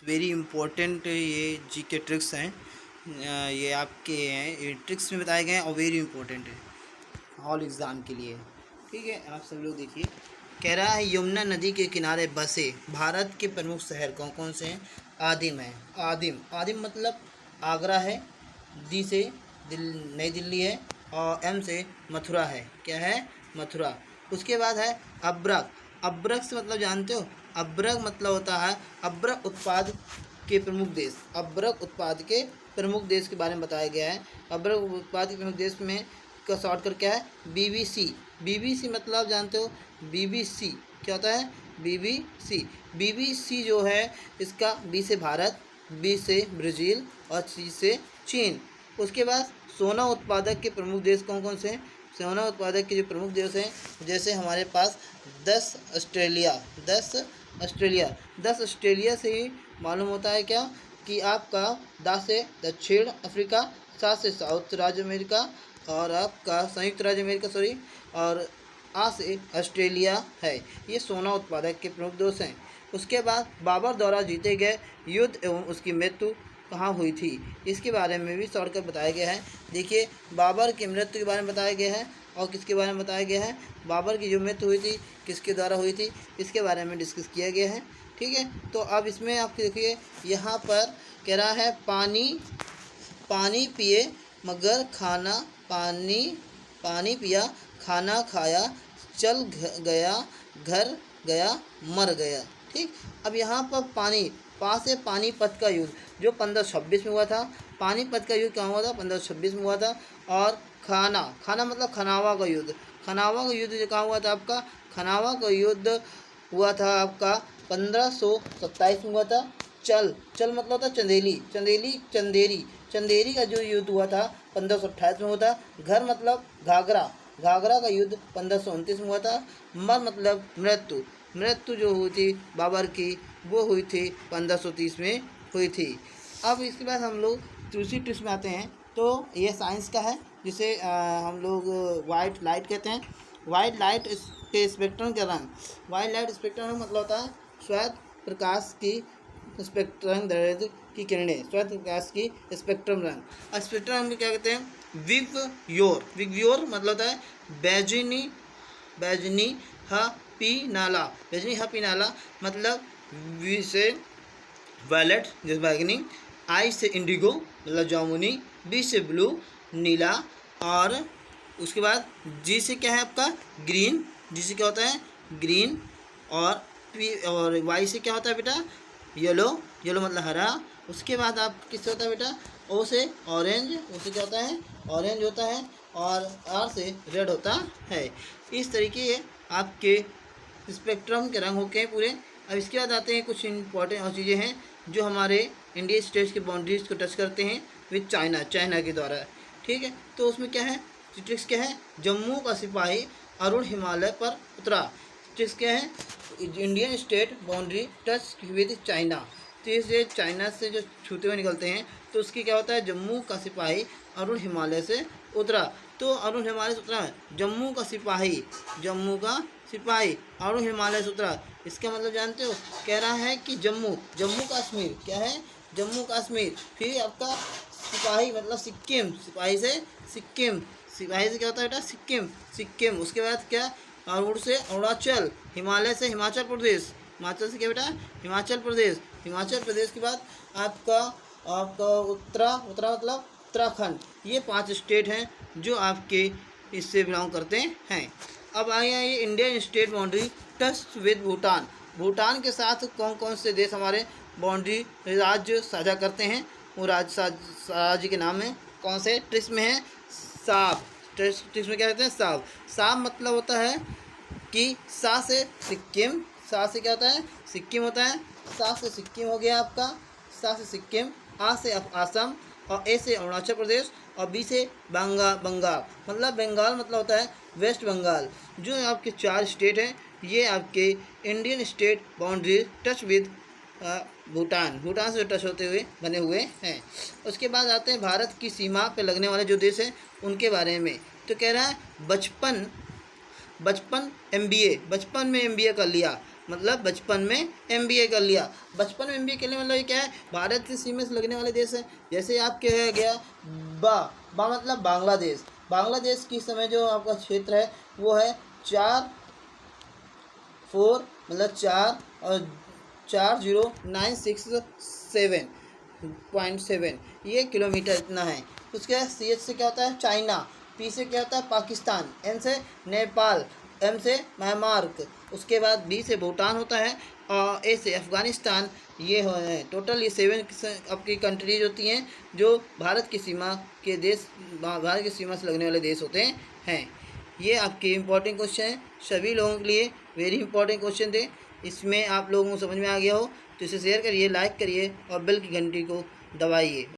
Very important ये जी के tricks हैं। ये आपके हैं, ये ट्रिक्स में बताए गए हैं और वेरी इंपॉर्टेंट है हॉल एग्ज़ाम के लिए। ठीक है, आप सब लोग देखिए। कह रहा है यमुना नदी के किनारे बसे भारत के प्रमुख शहर कौन कौन से हैं। आदिम है, आदिम आदिम मतलब आगरा है, दी से नई दिल्ली है, और एम से मथुरा है। क्या है? मथुरा। उसके बाद है अब्रक। अब्रक से मतलब जानते हो? अब्रक मतलब होता है अब्रक उत्पाद के प्रमुख देश। अब्रक उत्पाद के प्रमुख देश के बारे में बताया गया है। अब्रक उत्पाद के प्रमुख देश में का शॉर्टकट क्या है? BBC। BBC मतलब जानते हो? BBC क्या होता है? BBC। BBC जो है इसका B से भारत, B से ब्राज़ील और C से चीन। उसके बाद सोना उत्पादक के प्रमुख देश कौन कौन से हैं? सोना उत्पादक के जो प्रमुख देश हैं, जैसे हमारे पास 10 ऑस्ट्रेलिया, 10 ऑस्ट्रेलिया से ही मालूम होता है क्या कि आपका 10 से दक्षिण अफ्रीका, 7 से साउथ राज्य अमेरिका, और आपका संयुक्त राज्य अमेरिका सॉरी, और आ से ऑस्ट्रेलिया है। ये सोना उत्पादक के प्रमुख देश हैं। उसके बाद बाबर द्वारा जीते गए युद्ध एवं उसकी मृत्यु कहाँ हुई थी, इसके बारे में भी शॉर्टकट बताया गया है। देखिए, बाबर की मृत्यु के बारे में बताया गया है और किसके बारे में बताया गया है। बाबर की जो मृत्यु हुई थी किसके द्वारा हुई थी, इसके बारे में डिस्कस किया गया है। ठीक है, तो अब इसमें आप देखिए, यहाँ पर कह रहा है पानी पिए मगर खाना, पानी पिया खाना खाया, चल गया घर गया मर गया। ठीक, अब यहाँ पर पास से पानीपत का युद्ध जो 1526 में हुआ था। पानीपत का युद्ध कहाँ हुआ था? 1526 में हुआ था। और खाना मतलब खनावा का युद्ध। खनावा का युद्ध जो कहाँ हुआ था आपका? खनावा का युद्ध हुआ था आपका 1527 में हुआ था। चल मतलब होता चंदेरी का जो युद्ध हुआ था 1528 में हुआ था। घर मतलब घाघरा का युद्ध 1529 में हुआ था। मर मतलब मृत्यु जो हुई थी बाबर की, वो हुई थी 1530 में हुई थी। अब इसके बाद हम लोग दूसरी टिप्स में आते हैं। तो ये साइंस का है, जिसे हम लोग वाइट लाइट कहते हैं। वाइट लाइट के स्पेक्ट्रम का रंग, वाइट लाइट स्पेक्ट्रम मतलब होता है श्वेत प्रकाश की स्पेक्ट्रम दैर्ध्य की किरणें, श्वेत प्रकाश की स्पेक्ट्रम रंग। स्पेक्ट्रम रंग क्या कहते हैं? विग्योर मतलब होता है बैजनी हपीनाला मतलब वी से वायलेट जैसे बैगनी, आई से इंडिगो मतलब जामुनी, बी से ब्लू नीला, और उसके बाद जी से क्या है आपका? ग्रीन। जी से क्या होता है? ग्रीन। और पी और वाई से क्या होता है बेटा? येलो मतलब हरा। उसके बाद आप किससे होता है बेटा? ओ से ऑरेंज, ओ से क्या होता है? ऑरेंज होता है। और आर से रेड होता है। इस तरीके आपके स्पेक्ट्रम के रंग होके पूरे। अब इसके बाद आते हैं कुछ इंपॉर्टेंट और चीज़ें हैं जो हमारे इंडिया स्टेट्स की बाउंड्रीज को टच करते हैं विद चाइना के द्वारा। ठीक है, तो उसमें क्या है? ट्रिक्स क्या है? जम्मू का सिपाही अरुण हिमालय पर उतरा। ट्रिक्स क्या है? Indian state boundary touch with China. तो ये चाइना से जो छूते हुए निकलते हैं तो उसकी क्या होता है? जम्मू का सिपाही अरुण हिमालय से उतरा। तो अरुण हिमालय से उतरा, जम्मू का सिपाही अरुण हिमालय से उतरा। इसका मतलब जानते हो? कह रहा है कि जम्मू कश्मीर क्या है? जम्मू कश्मीर। फिर आपका सिपाही मतलब सिक्किम, सिपाही से क्या होता है बेटा? सिक्किम। उसके बाद क्या? अरुण से अरुणाचल, हिमालय से हिमाचल प्रदेश, हिमाचल से क्या बेटा? हिमाचल प्रदेश के बाद आपका उत्तरा मतलब उत्तराखंड। ये 5 स्टेट हैं जो आपके इससे बिलोंग करते हैं। अब आए ये Indian state boundary touch with Bhutan के साथ कौन कौन से देश हमारे बाउंड्री राज्य साझा करते हैं? वो राज्य के नाम है कौन से? ट्रिक्स में है साफ। ट्रिक्स में क्या कहते हैं? साफ मतलब होता है कि सा से क्या होता है? सिक्किम होता है। सा से सिक्किम हो गया आपका, सा से सिक्किम, आ से आसम, और ए से अरुणाचल प्रदेश, और बी से बंगाल मतलब मतलब होता है वेस्ट बंगाल। जो आपके 4 स्टेट हैं ये आपके Indian state boundary touch with Bhutan से टच होते हुए बने हुए हैं। उसके बाद आते हैं भारत की सीमा पे लगने वाले जो देश हैं उनके बारे में। तो कह रहा है बचपन में MBA कर लिया, मतलब बचपन में MBA कर लिया। बचपन में MBA करने मतलब ये क्या है, भारत की सीमा से लगने वाले देश है। जैसे आपके है गया बा मतलब बांग्लादेश। बांग्लादेश की समय जो आपका क्षेत्र है वो है 4 मतलब 4 और 40,967.7 ये किलोमीटर इतना है। उसके बाद CH से क्या होता है चाइना, P से क्या होता है पाकिस्तान, N से नेपाल, M से म्यांमार, उसके बाद B से भूटान होता है और A से अफ़गानिस्तान। ये है टोटल, ये 7 आपकी कंट्रीज होती हैं जो भारत की सीमा के देश, भारत की सीमा से लगने वाले देश होते हैं। ये आपके इम्पोर्टेंट क्वेश्चन हैं सभी लोगों के लिए, वेरी इंपॉर्टेंट क्वेश्चन थे। इसमें आप लोगों को समझ में आ गया हो तो इसे शेयर करिए, लाइक करिए और बेल की घंटी को दबाइए।